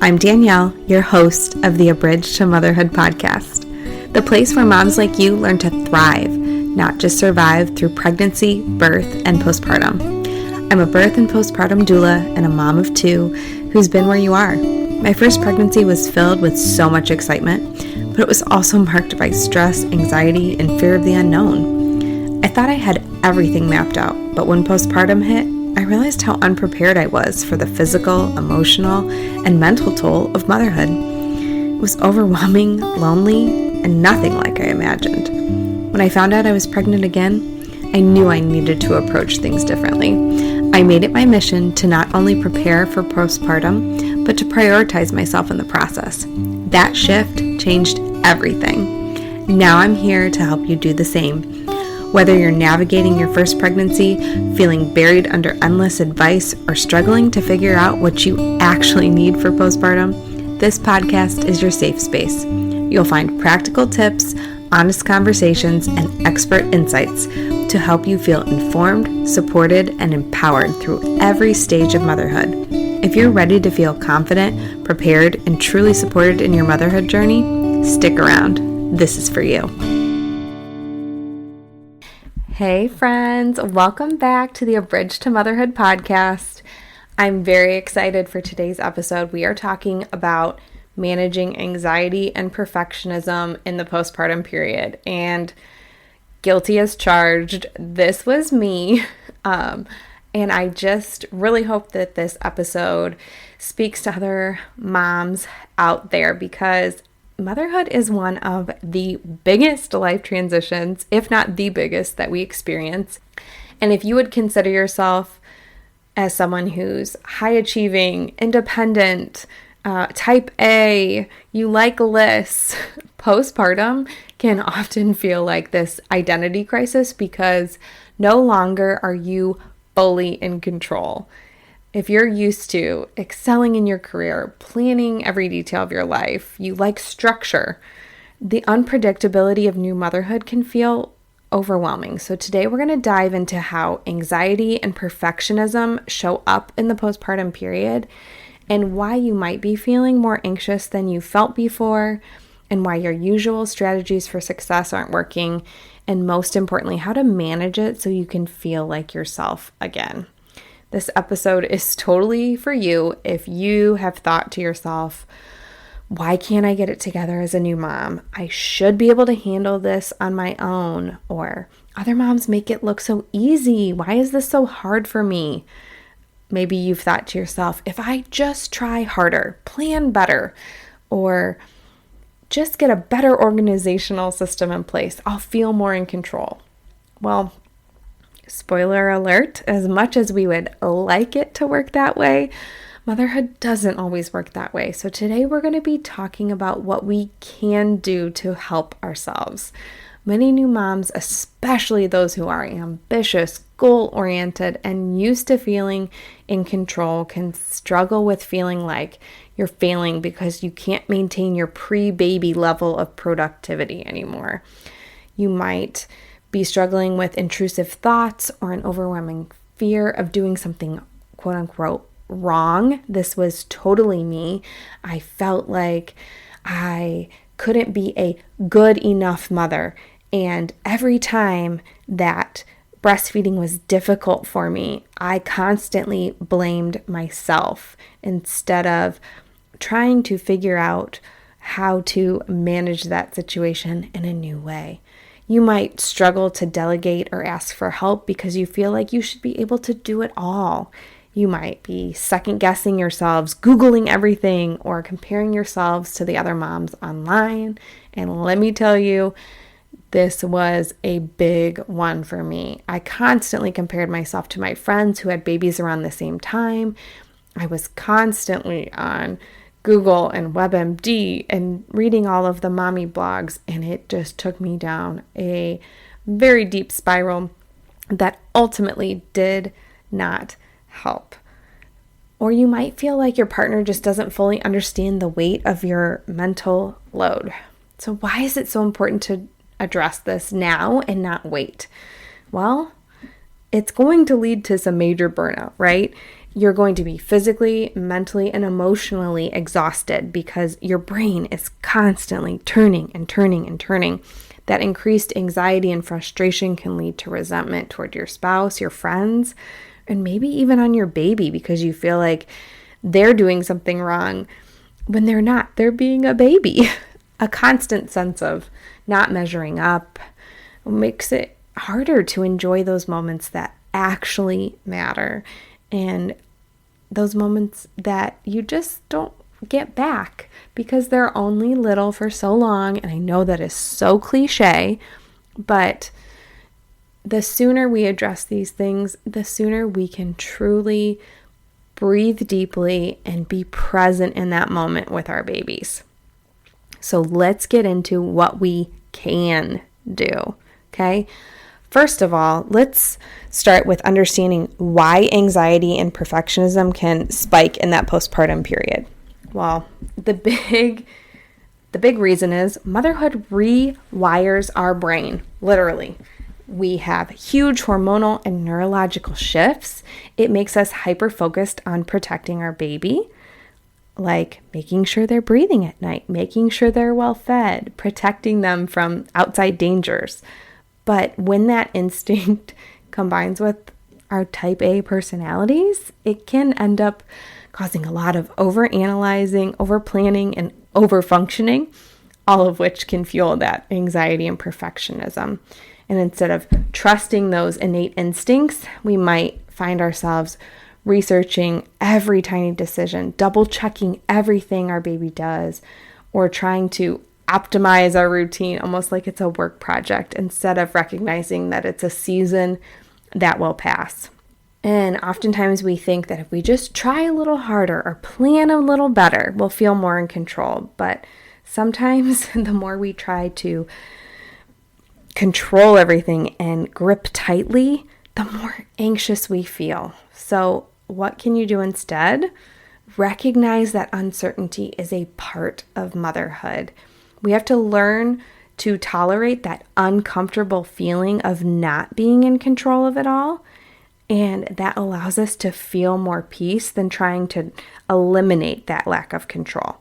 I'm Danielle, your host of the Abridged to Motherhood podcast, the place where moms like you learn to thrive, not just survive through pregnancy, birth, and postpartum. I'm a birth and postpartum doula and a mom of two who's been where you are. My first pregnancy was filled with so much excitement, but it was also marked by stress, anxiety, and fear of the unknown. I thought I had everything mapped out, but when postpartum hit, I realized how unprepared I was for the physical, emotional, and mental toll of motherhood. It was overwhelming, lonely, and nothing like I imagined. When I found out I was pregnant again, I knew I needed to approach things differently. I made it my mission to not only prepare for postpartum, but to prioritize myself in the process. That shift changed everything. Now I'm here to help you do the same. Whether you're navigating your first pregnancy, feeling buried under endless advice, or struggling to figure out what you actually need for postpartum, this podcast is your safe space. You'll find practical tips, honest conversations, and expert insights to help you feel informed, supported, and empowered through every stage of motherhood. If you're ready to feel confident, prepared, and truly supported in your motherhood journey, stick around. This is for you. Hey friends, welcome back to the Abridged to Motherhood podcast. I'm very excited for today's episode. We are talking about managing anxiety and perfectionism in the postpartum period, and guilty as charged. This was me, and I just really hope that this episode speaks to other moms out there, because motherhood is one of the biggest life transitions, if not the biggest, that we experience. And if you would consider yourself as someone who's high achieving, independent, type A, you like lists, postpartum can often feel like this identity crisis because no longer are you fully in control. If you're used to excelling in your career, planning every detail of your life, you like structure, the unpredictability of new motherhood can feel overwhelming. So today we're going to dive into how anxiety and perfectionism show up in the postpartum period, and why you might be feeling more anxious than you felt before, and why your usual strategies for success aren't working, and most importantly, how to manage it so you can feel like yourself again. This episode is totally for you if you have thought to yourself, why can't I get it together as a new mom? I should be able to handle this on my own. Or other moms make it look so easy. Why is this so hard for me? Maybe you've thought to yourself, if I just try harder, plan better, or just get a better organizational system in place, I'll feel more in control. Well, spoiler alert, as much as we would like it to work that way, motherhood doesn't always work that way. So today we're going to be talking about what we can do to help ourselves. Many new moms, especially those who are ambitious, goal-oriented, and used to feeling in control, can struggle with feeling like you're failing because you can't maintain your pre-baby level of productivity anymore. You might be struggling with intrusive thoughts or an overwhelming fear of doing something quote-unquote wrong. This was totally me. I felt like I couldn't be a good enough mother. And every time that breastfeeding was difficult for me, I constantly blamed myself instead of trying to figure out how to manage that situation in a new way. You might struggle to delegate or ask for help because you feel like you should be able to do it all. You might be second-guessing yourselves, Googling everything, or comparing yourselves to the other moms online. And let me tell you, this was a big one for me. I constantly compared myself to my friends who had babies around the same time. I was constantly on Google and WebMD and reading all of the mommy blogs, and it just took me down a very deep spiral that ultimately did not help. Or you might feel like your partner just doesn't fully understand the weight of your mental load. So why is it so important to address this now and not wait? Well, it's going to lead to some major burnout, right? You're going to be physically, mentally, and emotionally exhausted because your brain is constantly turning and turning and turning. That increased anxiety and frustration can lead to resentment toward your spouse, your friends, and maybe even on your baby because you feel like they're doing something wrong when they're not. They're being a baby. A constant sense of not measuring up makes it harder to enjoy those moments that actually matter and those moments that you just don't get back because they're only little for so long. And I know that is so cliche, but the sooner we address these things, the sooner we can truly breathe deeply and be present in that moment with our babies. So let's get into what we can do, okay? First of all, let's start with understanding why anxiety and perfectionism can spike in that postpartum period. Well, the big reason is motherhood rewires our brain, literally. We have huge hormonal and neurological shifts. It makes us hyper-focused on protecting our baby, like making sure they're breathing at night, making sure they're well fed, protecting them from outside dangers. But when that instinct combines with our type A personalities, it can end up causing a lot of overanalyzing, overplanning, and overfunctioning, all of which can fuel that anxiety and perfectionism. And instead of trusting those innate instincts, we might find ourselves researching every tiny decision, double checking everything our baby does, or trying to optimize our routine almost like it's a work project instead of recognizing that it's a season that will pass. And oftentimes we think that if we just try a little harder or plan a little better, we'll feel more in control. But sometimes the more we try to control everything and grip tightly, the more anxious we feel. So what can you do instead? Recognize that uncertainty is a part of motherhood. We have to learn to tolerate that uncomfortable feeling of not being in control of it all. And that allows us to feel more peace than trying to eliminate that lack of control.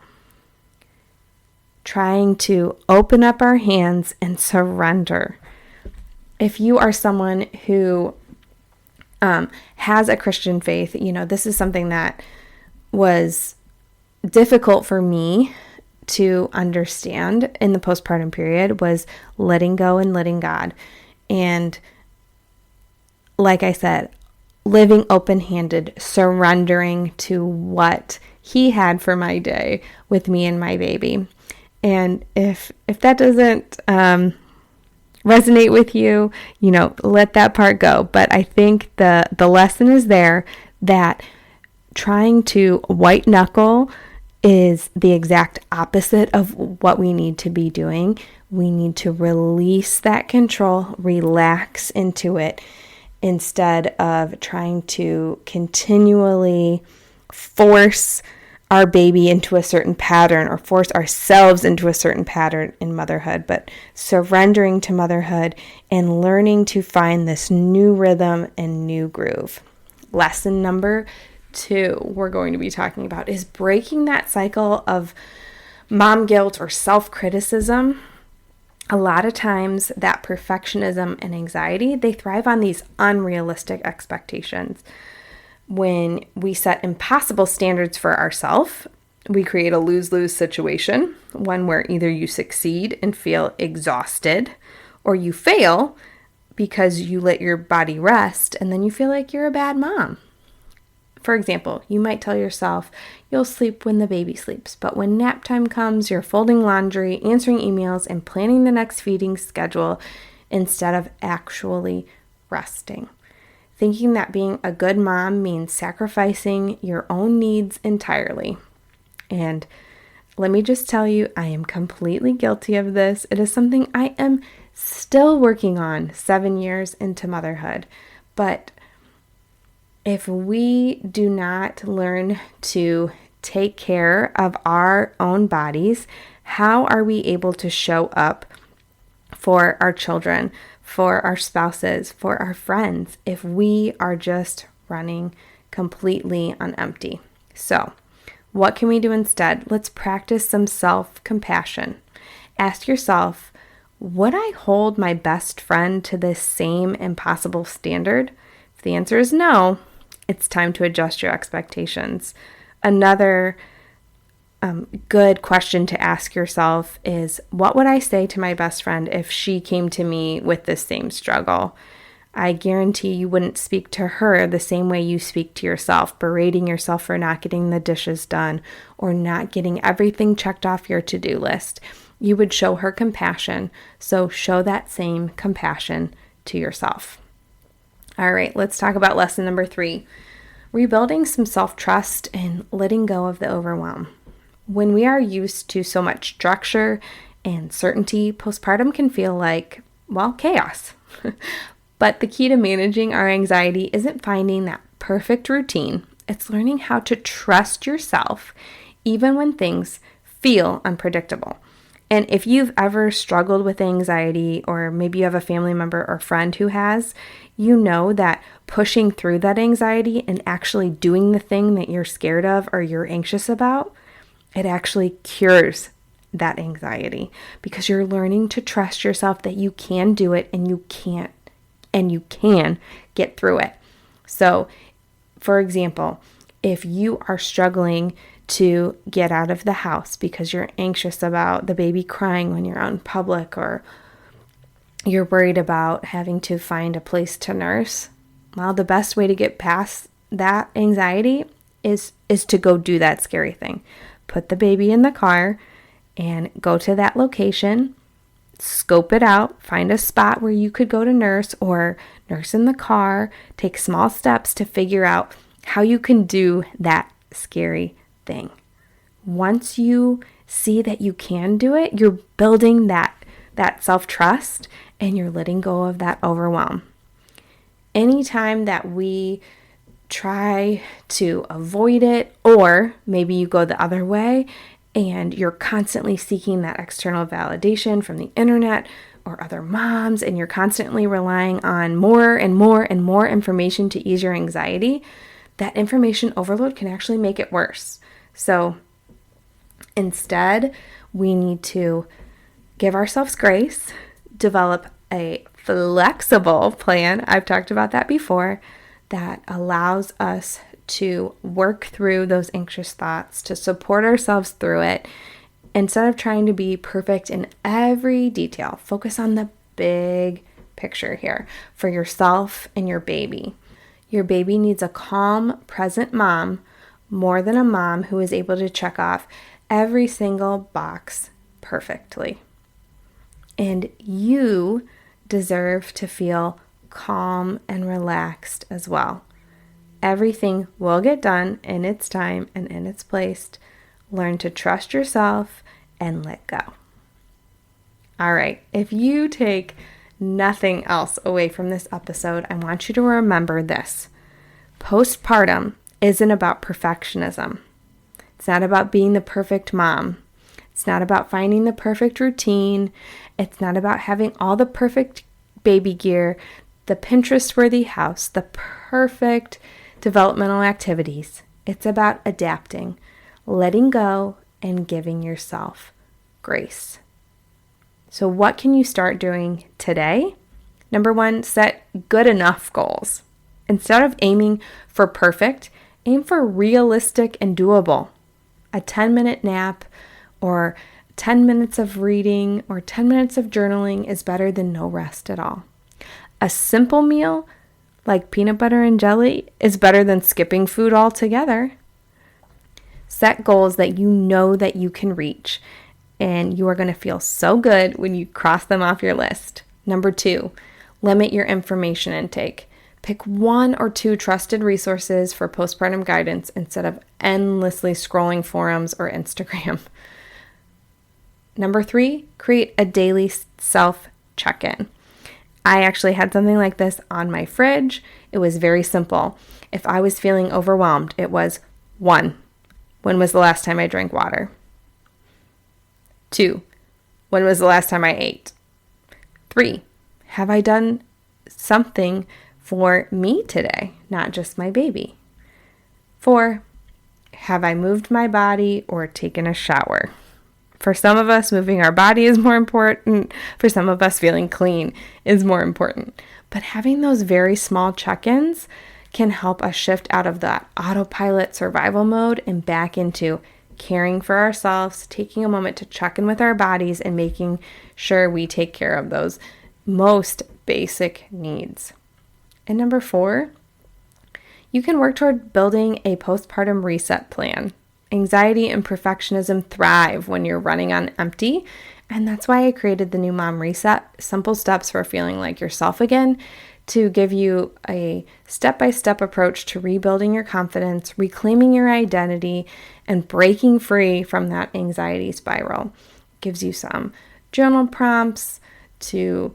Trying to open up our hands and surrender. If you are someone who has a Christian faith, this is something that was difficult for me to understand in the postpartum period, was letting go and letting God. And like I said, living open-handed, surrendering to what He had for my day with me and my baby. And if that doesn't resonate with you, let that part go. But I think the lesson is there that trying to white knuckle is the exact opposite of what we need to be doing. We need to release that control, relax into it, instead of trying to continually force our baby into a certain pattern or force ourselves into a certain pattern in motherhood, but surrendering to motherhood and learning to find this new rhythm and new groove. Lesson number 2 we're going to be talking about is breaking that cycle of mom guilt or self-criticism. A lot of times that perfectionism and anxiety, they thrive on these unrealistic expectations. When we set impossible standards for ourselves, we create a lose-lose situation, one where either you succeed and feel exhausted, or you fail because you let your body rest and then you feel like you're a bad mom. For example, you might tell yourself you'll sleep when the baby sleeps, but when nap time comes, you're folding laundry, answering emails, and planning the next feeding schedule instead of actually resting. Thinking that being a good mom means sacrificing your own needs entirely. And let me just tell you, I am completely guilty of this. It is something I am still working on 7 years into motherhood. But if we do not learn to take care of our own bodies, how are we able to show up for our children, for our spouses, for our friends, if we are just running completely on empty. So, what can we do instead? Let's practice some self-compassion. Ask yourself, would I hold my best friend to this same impossible standard? If the answer is no, it's time to adjust your expectations. Another good question to ask yourself is, what would I say to my best friend if she came to me with this same struggle? I guarantee you wouldn't speak to her the same way you speak to yourself, berating yourself for not getting the dishes done or not getting everything checked off your to-do list. You would show her compassion, so show that same compassion to yourself. All right, let's talk about lesson number 3, rebuilding some self-trust and letting go of the overwhelm. When we are used to so much structure and certainty, postpartum can feel like, well, chaos. But the key to managing our anxiety isn't finding that perfect routine. It's learning how to trust yourself even when things feel unpredictable. And if you've ever struggled with anxiety, or maybe you have a family member or friend who has, you know that pushing through that anxiety and actually doing the thing that you're scared of or you're anxious about, it actually cures that anxiety because you're learning to trust yourself that you can do it and you can get through it. So, for example, if you are struggling to get out of the house because you're anxious about the baby crying when you're out in public, or you're worried about having to find a place to nurse, well, the best way to get past that anxiety is to go do that scary thing. Put the baby in the car and go to that location, scope it out, find a spot where you could go to nurse or nurse in the car, take small steps to figure out how you can do that scary thing. Once you see that you can do it, you're building that self-trust and you're letting go of that overwhelm. Anytime that we try to avoid it, or maybe you go the other way and you're constantly seeking that external validation from the internet or other moms, and you're constantly relying on more and more and more information to ease your anxiety, that information overload can actually make it worse. So instead, we need to give ourselves grace, develop a flexible plan. I've talked about that before, that allows us to work through those anxious thoughts, to support ourselves through it. Instead of trying to be perfect in every detail, focus on the big picture here for yourself and your baby. Your baby needs a calm, present mom more than a mom who is able to check off every single box perfectly. And you deserve to feel calm and relaxed as well. Everything will get done in its time and in its place. Learn to trust yourself and let go. All right, if you take nothing else away from this episode, I want you to remember this. Postpartum isn't about perfectionism. It's not about being the perfect mom. It's not about finding the perfect routine. It's not about having all the perfect baby gear, the Pinterest-worthy house, the perfect developmental activities. It's about adapting, letting go, and giving yourself grace. So what can you start doing today? Number 1, set good enough goals. Instead of aiming for perfect, aim for realistic and doable. A 10-minute nap or 10 minutes of reading or 10 minutes of journaling is better than no rest at all. A simple meal like peanut butter and jelly is better than skipping food altogether. Set goals that you know that you can reach, and you are going to feel so good when you cross them off your list. Number 2, limit your information intake. Pick 1 or 2 trusted resources for postpartum guidance instead of endlessly scrolling forums or Instagram. Number 3, create a daily self check-in. I actually had something like this on my fridge. It was very simple. If I was feeling overwhelmed, it was 1, when was the last time I drank water? 2, when was the last time I ate? 3, have I done something for me today, not just my baby? 4, have I moved my body or taken a shower? For some of us, moving our body is more important. For some of us, feeling clean is more important. But having those very small check-ins can help us shift out of that autopilot survival mode and back into caring for ourselves, taking a moment to check in with our bodies and making sure we take care of those most basic needs. And number 4, you can work toward building a postpartum reset plan. Anxiety and perfectionism thrive when you're running on empty, and that's why I created the New Mom Reset, simple steps for feeling like yourself again, to give you a step-by-step approach to rebuilding your confidence, reclaiming your identity, and breaking free from that anxiety spiral. It gives you some journal prompts to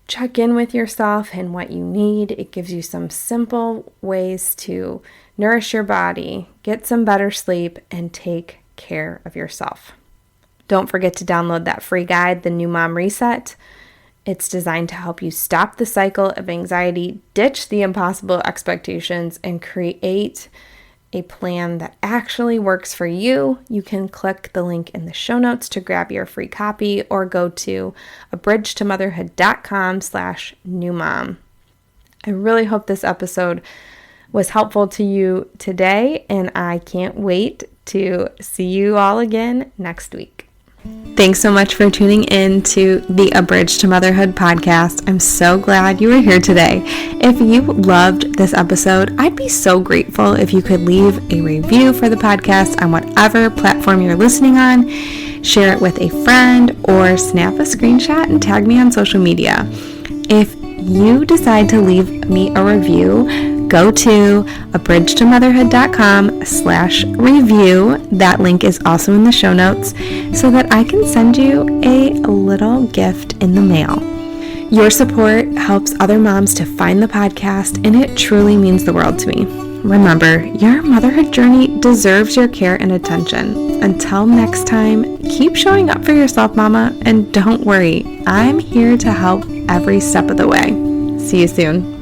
check in with yourself and what you need. It gives you some simple ways to nourish your body, get some better sleep, and take care of yourself. Don't forget to download that free guide, The New Mom Reset. It's designed to help you stop the cycle of anxiety, ditch the impossible expectations, and create a plan that actually works for you. You can click the link in the show notes to grab your free copy or go to abridgetomotherhood.com/newmom. I really hope this episode was helpful to you today, and I can't wait to see you all again next week. Thanks so much for tuning in to the Abridged to Motherhood podcast. I'm so glad you were here today. If you loved this episode, I'd be so grateful if you could leave a review for the podcast on whatever platform you're listening on. Share it with a friend or snap a screenshot and tag me on social media. If you decide to leave me a review, go to abridgetomotherhood.com/review. That link is also in the show notes so that I can send you a little gift in the mail. Your support helps other moms to find the podcast, and it truly means the world to me. Remember, your motherhood journey deserves your care and attention. Until next time, keep showing up for yourself, mama, and don't worry, I'm here to help every step of the way. See you soon.